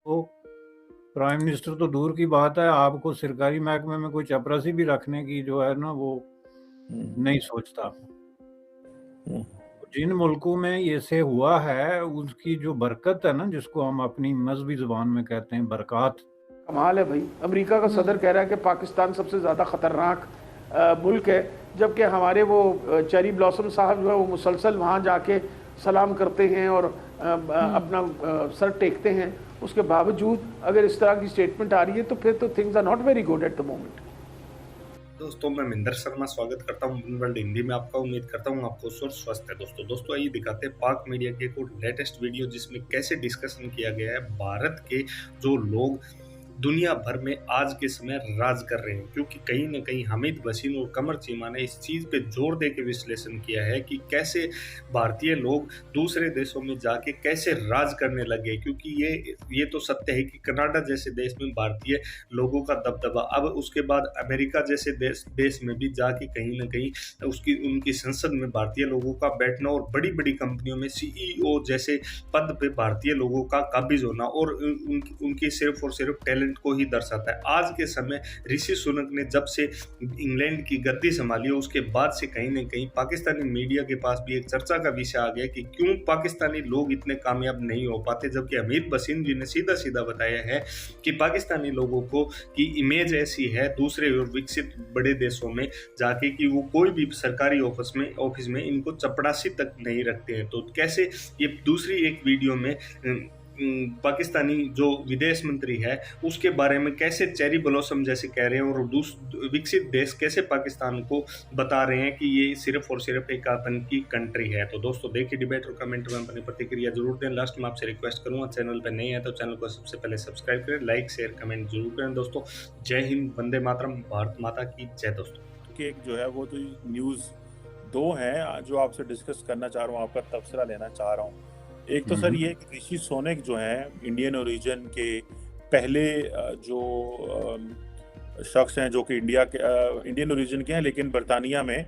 तो prime minister तो दूर की बात है, आपको सरकारी महकमे में कोई चपरासी भी रखने की जो है ना वो नहीं सोचता। जिन मुल्कों में ये से हुआ है, उसकी जो बरकत है ना, जिसको हम अपनी मज़हबी ज़ुबान में कहते हैं बरक़ात। कमाल है भाई। अमेरिका का सदर कह रहा है कि पाकिस्तान सबसे ज़्यादा ख़तरनाक मुल्क है, जबकि हमारे वो चेरी ब्लॉसम साहब जो है वो मुसलसल वहाँ जाके सलाम करते हैं और अपना सर टेकते हैं। उसके बावजूद अगर इस तरह की स्टेटमेंट आ रही है तो फिर तो things are not very good at the moment. दोस्तों मैं मिंदर शर्मा स्वागत करता हूं वर्ल्ड हिंदी में आपका। उम्मीद करता हूं आपको स्वस्थ है। दोस्तों आइए दिखाते हैं पाक मीडिया के एक लेटेस्ट वीडियो, जिसमें कैसे डिस्कशन किया गया है भारत के जो लोग दुनिया भर में आज के समय राज कर रहे हैं। क्योंकि कहीं ना कहीं हामिद वसीम और कमर चीमा ने इस चीज पे जोर दे के विश्लेषण किया है कि कैसे भारतीय लोग दूसरे देशों में जाके कैसे राज करने लगे। क्योंकि ये तो सत्य है कि कनाडा जैसे देश में भारतीय लोगों का दबदबा, अब उसके बाद अमेरिका जैसे देश में भी जाके कहीं ना कहीं उनकी संसद में भारतीय लोगों का बैठना और बड़ी बड़ी कंपनियों में सीईओ जैसे पद पे भारतीय लोगों का काबिज होना और उनकी सिर्फ और सिर्फ टैलेंट को ही दर्शाता है। आज के समय ऋषि सुनक ने जब से इंग्लैंड की गद्दी संभाली, उसके बाद से कहीं ना कहीं पाकिस्तानी मीडिया के पास भी एक चर्चा का विषय आ गया कि क्यों पाकिस्तानी लोग इतने कामयाब नहीं हो पाते। जबकि हमीद वसीम जी ने सीधा सीधा बताया है कि पाकिस्तानी लोगों को की इमेज ऐसी है दूसरे और विकसित बड़े देशों में जाके कि वो कोई भी सरकारी ऑफिस में इनको चपड़ासी तक नहीं रखते हैं। तो कैसे ये दूसरी एक वीडियो में पाकिस्तानी जो विदेश मंत्री है उसके बारे में कैसे चेरी ब्लॉसम जैसे कह रहे हैं और विकसित देश कैसे पाकिस्तान को बता रहे हैं कि ये सिर्फ और सिर्फ एक आतंकी कंट्री है। तो दोस्तों देखिए डिबेट और कमेंट में अपनी प्रतिक्रिया जरूर दें। लास्ट में आपसे रिक्वेस्ट करूंगा, चैनल पर नहीं है तो चैनल को सबसे पहले सब्सक्राइब करें, लाइक शेयर कमेंट जरूर करें। दोस्तों जय हिंद, वंदे मातरम, भारत माता की जय। दोस्तों कि एक जो है वो तो न्यूज़ दो हैं जो आपसे डिस्कस करना चाह रहा हूँ, आपका तबसरा लेना चाह रहा हूँ। एक तो सर ये कि ऋषि सुनक जो हैं इंडियन ओरिजिन के पहले जो शख्स हैं जो कि इंडियन ओरिजिन के हैं, लेकिन बरतानिया में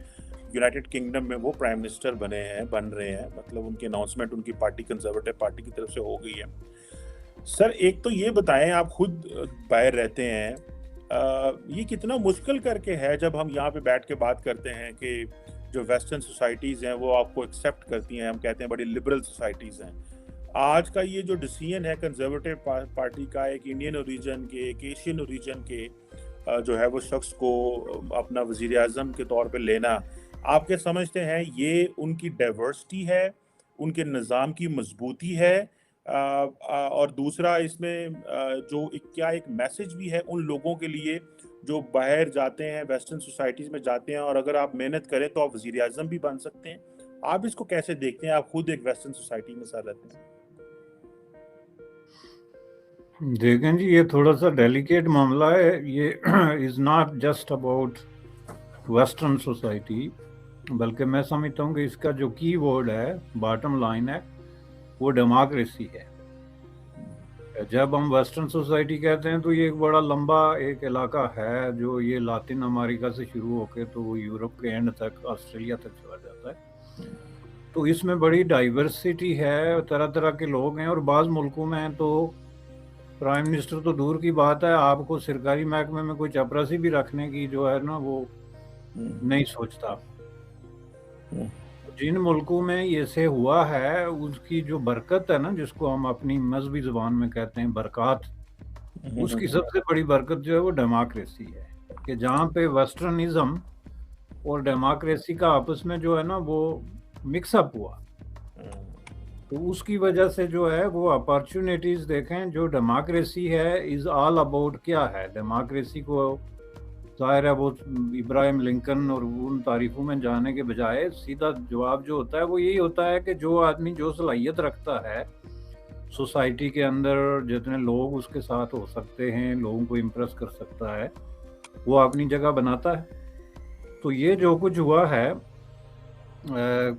यूनाइटेड किंगडम में वो प्राइम मिनिस्टर बन रहे हैं। मतलब उनकी अनाउंसमेंट उनकी पार्टी कंजर्वेटिव पार्टी की तरफ से हो गई है। सर एक तो ये बताएं, आप खुद बाहर रहते हैं, ये कितना मुश्किल करके है जब हम यहाँ पे बैठ के बात करते हैं कि जो वेस्टर्न सोसाइटीज़ हैं वो आपको एक्सेप्ट करती हैं, हम कहते हैं बड़ी लिबरल सोसाइटीज़ हैं। आज का ये जो डिसीजन है कंजर्वेटिव पार्टी का, एक इंडियन ओरिजिन के, एक एशियन ओरिजिन के जो है वो शख्स को अपना वज़ीर आज़म के तौर पे लेना, आप क्या समझते हैं ये उनकी डाइवर्सिटी है, उनके निज़ाम की मजबूती है, और दूसरा इसमें जो क्या एक मैसेज भी है उन लोगों के लिए जो बाहर जाते हैं, वेस्टर्न सोसाइटीज़ में जाते हैं, और अगर आप मेहनत करें तो आप वज़ीर आज़म भी बन सकते हैं। आप इसको कैसे देखते हैं? आप खुद एक वेस्टर्न सोसाइटी में सर रहते हैं। देखें जी, ये थोड़ा सा डेलिकेट मामला है। ये is not just about western society, बल्कि मैं समझता हूँ कि इसका जो की वर्ड है, बॉटम लाइन है, वो डेमोक्रेसी है। जब हम वेस्टर्न सोसाइटी कहते हैं तो ये एक बड़ा लंबा एक इलाका है जो ये लातिन अमेरिका से शुरू होकर तो वो यूरोप के एंड तक, ऑस्ट्रेलिया तक चला जाता है। तो इसमें बड़ी डाइवर्सिटी है, तरह तरह के लोग हैं, और बाज़ मुल्कों में तो प्राइम मिनिस्टर तो दूर की बात है, आपको सरकारी महकमे में कोई चपरासी भी रखने की जो है ना वो नहीं सोचता। जिन मुल्कों में ये से हुआ है उसकी जो बरकत है ना, जिसको हम अपनी मज़हबी ज़ुबान में कहते हैं बरक़ात, उसकी सबसे बड़ी बरकत जो है वो डेमोक्रेसी है। कि जहाँ पे वेस्टर्निज़्म और डेमोक्रेसी का आपस में जो है ना वो मिक्सअप हुआ, तो उसकी वजह से जो है वो अपॉर्चुनिटीज़ देखें। जो डेमोक्रेसी है इज़ ऑल अबाउट क्या है, डेमोक्रेसी को ज़ाहिर है वो इब्राहिम लिंकन और उन तारीफ़ों में जाने के बजाय सीधा जवाब जो होता है वो यही होता है कि जो आदमी जो सलाहियत रखता है सोसाइटी के अंदर, जितने लोग उसके साथ हो सकते हैं, लोगों को इम्प्रेस कर सकता है, वो अपनी जगह बनाता है। तो ये जो कुछ हुआ है,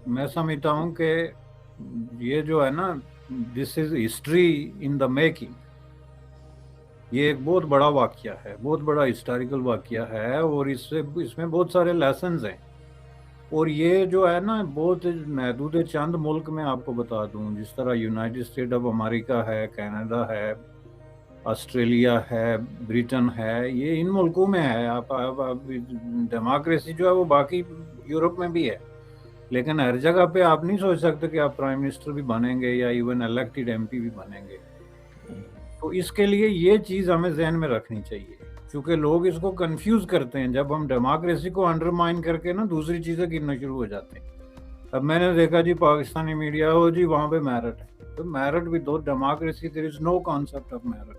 मैं समझता हूँ कि ये जो है ना, this is history in the making. ये एक बहुत बड़ा वाक़या है, बहुत बड़ा हिस्टोरिकल वाक़या है, और इसमें बहुत सारे लेसन्स हैं। और ये जो है ना बहुत महदूद चंद मुल्क में आपको बता दूं, जिस तरह यूनाइटेड स्टेट ऑफ अमेरिका है, कनाडा है, ऑस्ट्रेलिया है, ब्रिटेन है, ये इन मुल्कों में है। आप डेमोक्रेसी जो है वो बाकी यूरोप में भी है, लेकिन हर जगह पे आप नहीं सोच सकते कि आप प्राइम मिनिस्टर भी बनेंगे या इवन इलेक्टेड एमपी भी बनेंगे। तो इसके लिए ये चीज़ हमें जहन में रखनी चाहिए, क्योंकि लोग इसको कंफ्यूज करते हैं। जब हम डेमोक्रेसी को अंडरमाइन करके ना दूसरी चीज़ें गिनना शुरू हो जाते हैं। अब मैंने देखा जी पाकिस्तानी मीडिया हो जी वहाँ पे मेरिट है, तो मेरिट भी दो, democracy there is no concept of merit.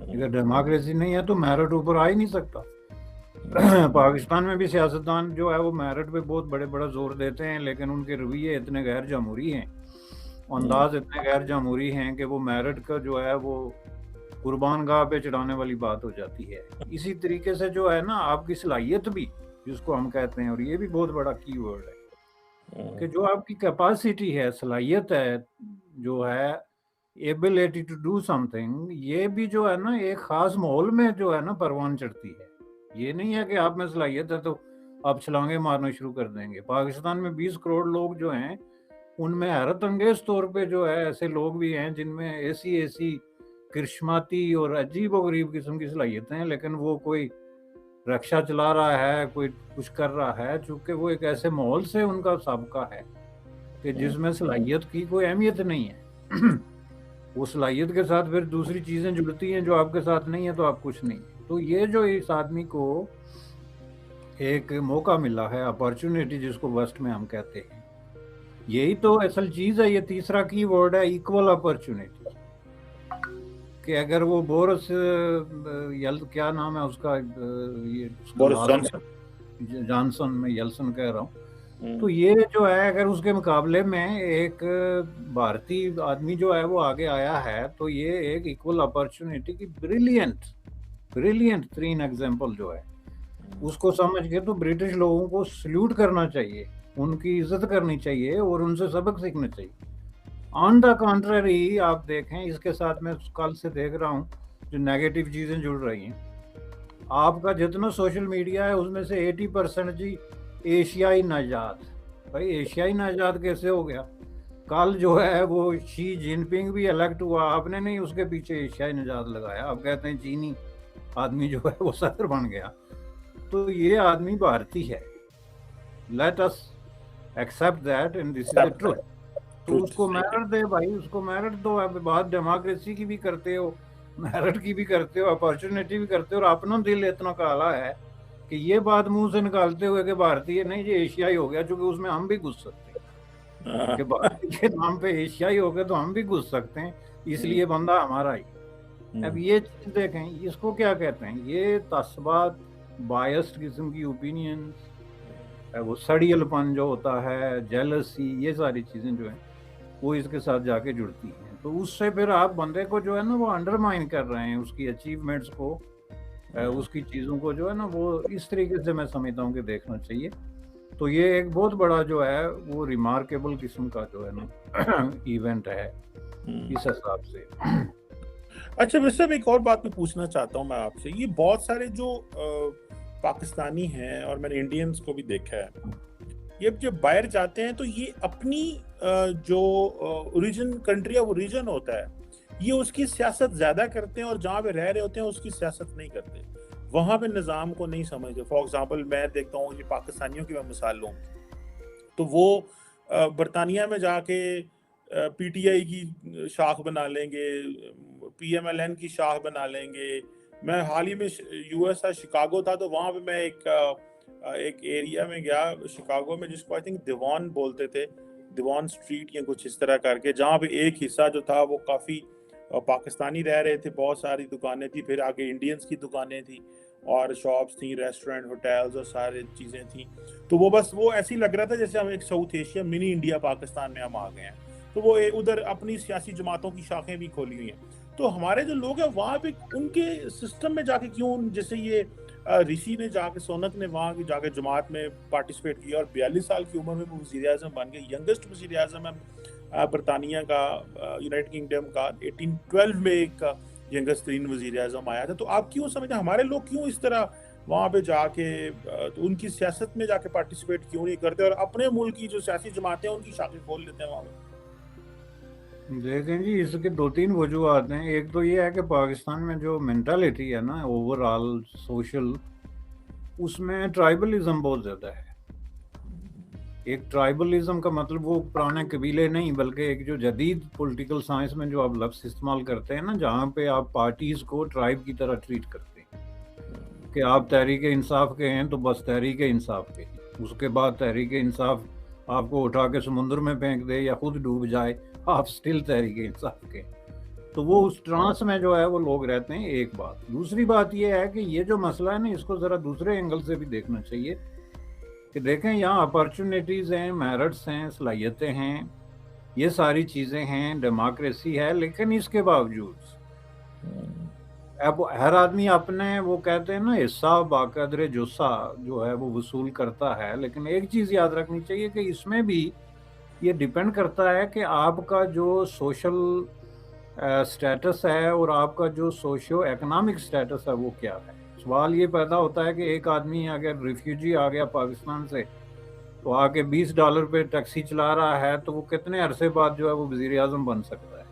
अगर डेमोक्रेसी नहीं है तो मेरिट ऊपर आ ही नहीं सकता। पाकिस्तान में भी सियासतदान जो है वो मेरिट पे बहुत बड़ा जोर देते हैं, लेकिन उनके रवैये इतने गैर जमहूरी हैं, अंदाज इतने गैर जमहूरी हैं कि वो मेरिट का जो है वो कुर्बान गाह पे चढ़ाने वाली बात हो जाती है। इसी तरीके से जो है ना आपकी सलाहियत भी, जिसको हम कहते हैं, और ये भी बहुत बड़ा की वर्ड है, कि जो आपकी कैपेसिटी है, सलाहियत है, जो है एबिलिटी टू डू समथिंग, ये भी जो है ना एक खास माहौल में जो है ना परवान चढ़ती है। ये नहीं है कि आप में सलाहियत है तो आप छलांगे मारना शुरू कर देंगे। पाकिस्तान में 20 करोड़ लोग जो हैं, उनमें हैरत अंगेज तौर पे जो है ऐसे लोग भी हैं जिनमें ऐसी करिश्माती और अजीब और गरीब किस्म की सलाहियतें हैं, लेकिन वो कोई रक्षा चला रहा है, कोई कुछ कर रहा है, चूंकि वो एक ऐसे माहौल से उनका साबका है कि जिसमें सलाहियत की कोई अहमियत नहीं है। वो सलाहियत के साथ फिर दूसरी चीजें जुड़ती हैं जो आपके साथ नहीं है तो आप कुछ नहीं। तो ये जो इस आदमी को एक मौका मिला है, अपॉर्चुनिटी जिसको वेस्ट में हम कहते हैं, यही तो असल चीज है। ये तीसरा की वर्ड है, इक्वल अपॉर्चुनिटी। कि अगर वो बोरिस क्या नाम है उसका, ये बोरिस जॉनसन, मैं येल्सन कह रहा हूँ, तो ये जो है अगर उसके मुकाबले में एक भारतीय आदमी जो है वो आगे आया है, तो ये एक इक्वल अपॉर्चुनिटी की ब्रिलियंट 3 एग्जाम्पल जो है उसको समझ के तो ब्रिटिश लोगों को सल्यूट करना चाहिए, उनकी इज्जत करनी चाहिए और उनसे सबक सीखना चाहिए। ऑन द कॉन्ट्ररी आप देखें, इसके साथ मैं कल से देख रहा हूँ जो नेगेटिव चीज़ें जुड़ रही हैं। आपका जितना सोशल मीडिया है उसमें से 80% जी एशियाई नजात। भाई एशियाई नजात कैसे हो गया? कल जो है वो शी जिनपिंग भी इलेक्ट हुआ, आपने नहीं उसके पीछे एशियाई नजात लगाया, आप कहते हैं चीनी आदमी जो है वो सदर बन गया। तो ये आदमी भारतीय है, let us accept that and this is the truth. तो उसको मेरिट दे भाई, उसको मेरिट दो। अब बात डेमोक्रेसी की भी करते हो, मेरिट की भी करते हो, अपॉर्चुनिटी भी करते हो, और अपना दिल इतना काला है कि ये बात मुंह से निकालते हुए कि भारतीय नहीं ये एशियाई हो गया, क्योंकि उसमें हम भी घुस सकते हैं कि भारतीय के नाम पे एशियाई हो गए तो हम भी घुस सकते हैं, इसलिए बंदा हमारा ही। अब ये चीज देखें, इसको क्या कहते हैं? ये तस्बात, बायस्ड किस्म की ओपिनियन, वो सड़ियलपन जो होता है, जेलसी, ये सारी चीजें जो है वो इसके साथ जाके जुड़ती हैं। तो उससे फिर आप बंदे को जो है ना वो अंडरमाइन कर रहे हैं, उसकी अचीवमेंट्स को, उसकी चीज़ों को जो है ना वो इस तरीके से मैं समझता हूँ कि देखना चाहिए। तो ये एक बहुत बड़ा जो है वो रिमार्केबल किस्म का जो है ना इवेंट है इस हिसाब से। अच्छा, वैसे एक और बात मैं पूछना चाहता हूँ मैं आपसे, ये बहुत सारे जो पाकिस्तानी हैं और मैंने इंडियंस को भी देखा है, ये जब बाहर जाते हैं तो ये अपनी जो ओरिजिन कंट्री है, वो रीजन होता है, ये उसकी सियासत ज्यादा करते हैं और जहाँ पे रह रहे होते हैं उसकी सियासत नहीं करते, वहां पे निज़ाम को नहीं समझते। फॉर एग्जांपल मैं देखता हूँ, ये पाकिस्तानियों की मैं मिसाल लूँ तो वो बरतानिया में जाके पीटीआई की शाख बना लेंगे, पीएमएलएन की शाख बना लेंगे। मैं हाल ही में यूएस था, शिकागो था, तो वहां पे मैं एक एरिया में गया शिकागो में जिसको आई थिंक दिवान बोलते थे, दिवान स्ट्रीट या कुछ इस तरह करके, जहाँ पे एक हिस्सा जो था वो काफ़ी पाकिस्तानी रह रहे थे, बहुत सारी दुकानें थी, फिर आगे इंडियंस की दुकानें थी और शॉप्स थी, रेस्टोरेंट, होटल्स और सारी चीज़ें थी। तो वो बस वो ऐसे ही लग रहा था जैसे हम एक south Asia mini India Pakistan में हम आ गए हैं। तो वो उधर अपनी सियासी जमातों की शाखें भी खोली हुई हैं। तो हमारे जो लोग हैं वहाँ पे उनके सिस्टम में जाके क्यों, जैसे ये ऋषि ने जाके, सोनक ने वहाँ की जाके जमात में पार्टिसिपेट किया और 42 साल की उम्र में वो वज़ीर-ए-आज़म बन गए, यंगेस्ट वज़ीर-ए-आज़म है बरतानिया का, यूनाइटेड किंगडम का। 1812 में एक यंगेस्ट तरीन वज़ीर-ए-आज़म आया था। तो आप क्यों समझते हैं हमारे लोग क्यों इस तरह वहाँ पे जाके तो उनकी सियासत में जाके पार्टिसिपेट क्यों नहीं करते और अपने मुल्क की जो सियासी जमातें हैं उनकी शाखें खोल लेते हैं वहाँ पे? देखें जी, इसके 2-3 वजूहात हैं। एक तो ये है कि पाकिस्तान में जो मेंटालिटी है ना ओवरऑल सोशल, उसमें ट्राइबलिज़्म बहुत ज़्यादा है। एक ट्राइबलिज़्म का मतलब वो पुराने कबीले नहीं, बल्कि एक जो जदीद पॉलिटिकल साइंस में जो आप लफ्ज़ इस्तेमाल करते हैं ना, जहाँ पे आप पार्टीज़ को ट्राइब की तरह ट्रीट करते हैं कि आप तहरीक इंसाफ के हैं तो बस तहरीक इंसाफ के ही। उसके बाद तहरीक इंसाफ आपको उठा के समुद्र में फेंक दे या खुद डूब जाए, आप स्टिल तहरीक इंसाफ के। तो वो उस ट्रांस में जो है वो लोग रहते हैं। एक बात। दूसरी बात ये है कि ये जो मसला है ना, इसको ज़रा दूसरे एंगल से भी देखना चाहिए कि देखें यहाँ अपॉर्चुनिटीज़ हैं, मेरिट्स हैं, सलाहियतें हैं, ये सारी चीज़ें हैं, डेमोक्रेसी है, लेकिन इसके बावजूद अब हर आदमी अपने वो कहते हैं ना हिस्सा बाकदरे जुस्सा जो है वो वसूल करता है। लेकिन एक चीज़ याद रखनी चाहिए कि इसमें भी ये डिपेंड करता है कि आपका जो सोशल स्टेटस है और आपका जो सोशियो इकोनॉमिक स्टेटस है वो क्या है। सवाल ये पैदा होता है कि एक आदमी अगर रिफ्यूजी आ गया पाकिस्तान से, तो आके $20 पे टैक्सी चला रहा है, तो वो कितने अरसे बाद जो है वो वज़ीर-ए-आज़म बन सकता है।